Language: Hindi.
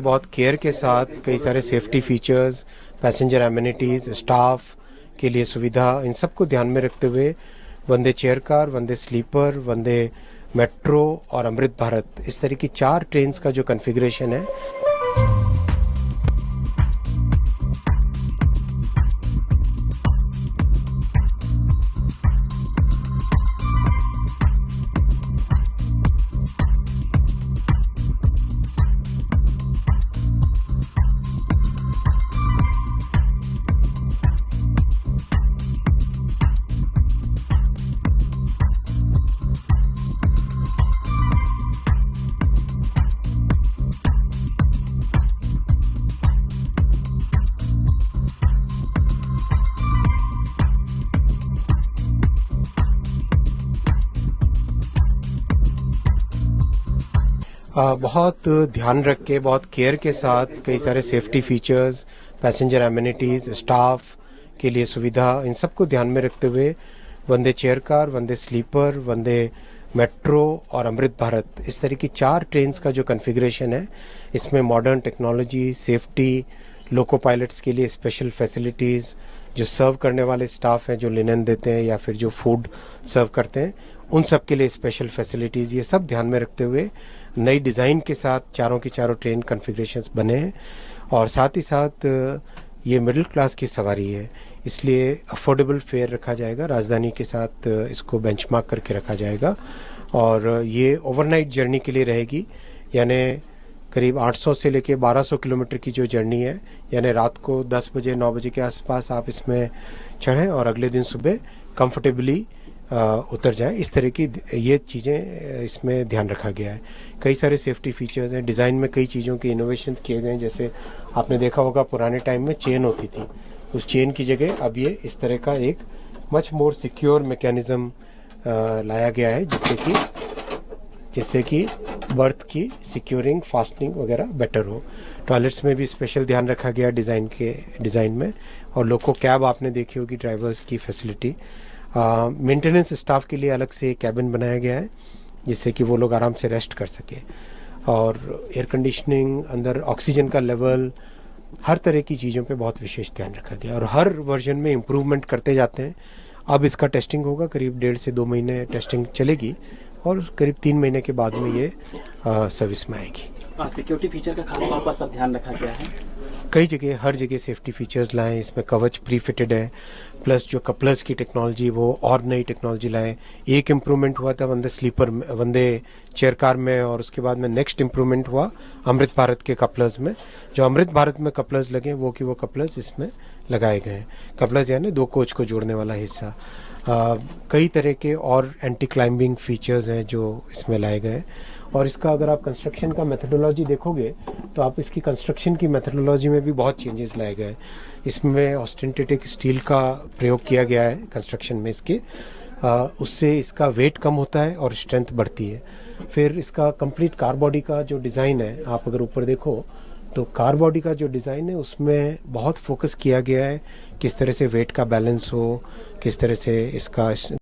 बहुत केयर के साथ कई सारे safety features, passenger amenities, staff के लिए सुविधा, इन सबको ध्यान में रखते हुए वंदे चेयर कार, वंदे स्लीपर, वंदे मेट्रो और अमृत भारत, इस तरह की 4 ट्रेन का जो कॉन्फ़िगरेशन है। बहुत ध्यान रख के, बहुत केयर के साथ कई सारे safety features, passenger amenities, staff के लिए सुविधा, इन सबको ध्यान में रखते हुए वंदे चेयर कार, वंदे स्लीपर, वंदे मेट्रो और अमृत भारत, इस तरह की 4 ट्रेन का जो कॉन्फ़िगरेशन है, इसमें मॉडर्न टेक्नोलॉजी, सेफ्टी, लोको पायलट्स के लिए स्पेशल फैसिलिटीज़, जो सर्व करने वाले स्टाफ हैं, जो लिनन देते हैं या फिर जो फूड सर्व करते हैं, उन सब के लिए स्पेशल फैसिलिटीज़, ये सब ध्यान में रखते हुए नई डिज़ाइन के साथ चारों की चारों ट्रेन कॉन्फ़िगरेशंस बने हैं। और साथ ही साथ ये मिडिल क्लास की सवारी है, इसलिए अफोर्डेबल फेयर रखा जाएगा, राजधानी के साथ इसको बेंचमार्क करके रखा जाएगा। और ये ओवरनाइट जर्नी के लिए रहेगी, यानी करीब 800 से लेके 1200 किलोमीटर की जो जर्नी है, यानी रात को 10 बजे 9 बजे के आसपास आप इसमें चढ़ें और अगले दिन सुबह कंफर्टेबली उतर जाए, इस तरह की ये चीज़ें इसमें ध्यान रखा गया है। कई सारे सेफ्टी फीचर्स हैं, डिज़ाइन में कई चीज़ों के इनोवेशन किए गए हैं। जैसे आपने देखा होगा पुराने टाइम में चेन होती थी, उस चेन की जगह अब ये इस तरह का एक मच मोर सिक्योर मैकेनिज्म लाया गया है, जिससे कि बर्थ की सिक्योरिंग, फास्टनिंग वगैरह बेटर हो। टॉयलेट्स में भी स्पेशल ध्यान रखा गया डिज़ाइन में। और लोको कैब आपने देखी होगी, ड्राइवर्स की फैसिलिटी। मेंटेनेंस स्टाफ के लिए अलग से कैबिन बनाया गया है, जिससे कि वो लोग आराम से रेस्ट कर सके। और एयर कंडीशनिंग, अंदर ऑक्सीजन का लेवल, हर तरह की चीज़ों पे बहुत विशेष ध्यान रखा गया। और हर वर्जन में इम्प्रूवमेंट करते जाते हैं। अब इसका टेस्टिंग होगा, करीब 1.5 से 2 महीने टेस्टिंग चलेगी और करीब 3 महीने के बाद में ये सर्विस में आएगी। सिक्योरिटी फीचर का खास तौर पर सब ध्यान रखा गया है। कई जगह, हर जगह सेफ्टी फीचर्स लाएं। इसमें कवच प्री फिटेड है, प्लस जो कपलर्स की टेक्नोलॉजी वो और नई टेक्नोलॉजी लाएं। एक इम्प्रूवमेंट हुआ था वंदे चेयर कार में, और उसके बाद में नेक्स्ट इम्प्रूवमेंट हुआ अमृत भारत के कपलर्स में। जो अमृत भारत में कपलर्स लगे वो कपलर्स इसमें लगाए गए हैं। कपलर्स यानी 2 कोच को जोड़ने वाला हिस्सा। कई तरह के और एंटी क्लाइंबिंग फीचर्स हैं जो इसमें लाए गए। और इसका अगर आप कंस्ट्रक्शन का मेथडोलॉजी देखोगे तो आप इसकी कंस्ट्रक्शन की मेथडोलॉजी में भी बहुत चेंजेस लाए गए। इसमें ऑस्टेंटिक स्टील का प्रयोग किया गया है कंस्ट्रक्शन में इसके, उससे इसका वेट कम होता है और स्ट्रेंथ बढ़ती है। फिर इसका कंप्लीट कार बॉडी का जो डिज़ाइन है, आप अगर ऊपर देखो तो कार बॉडी का जो डिज़ाइन है उसमें बहुत फोकस किया गया है, किस तरह से वेट का बैलेंस हो, किस तरह से इसका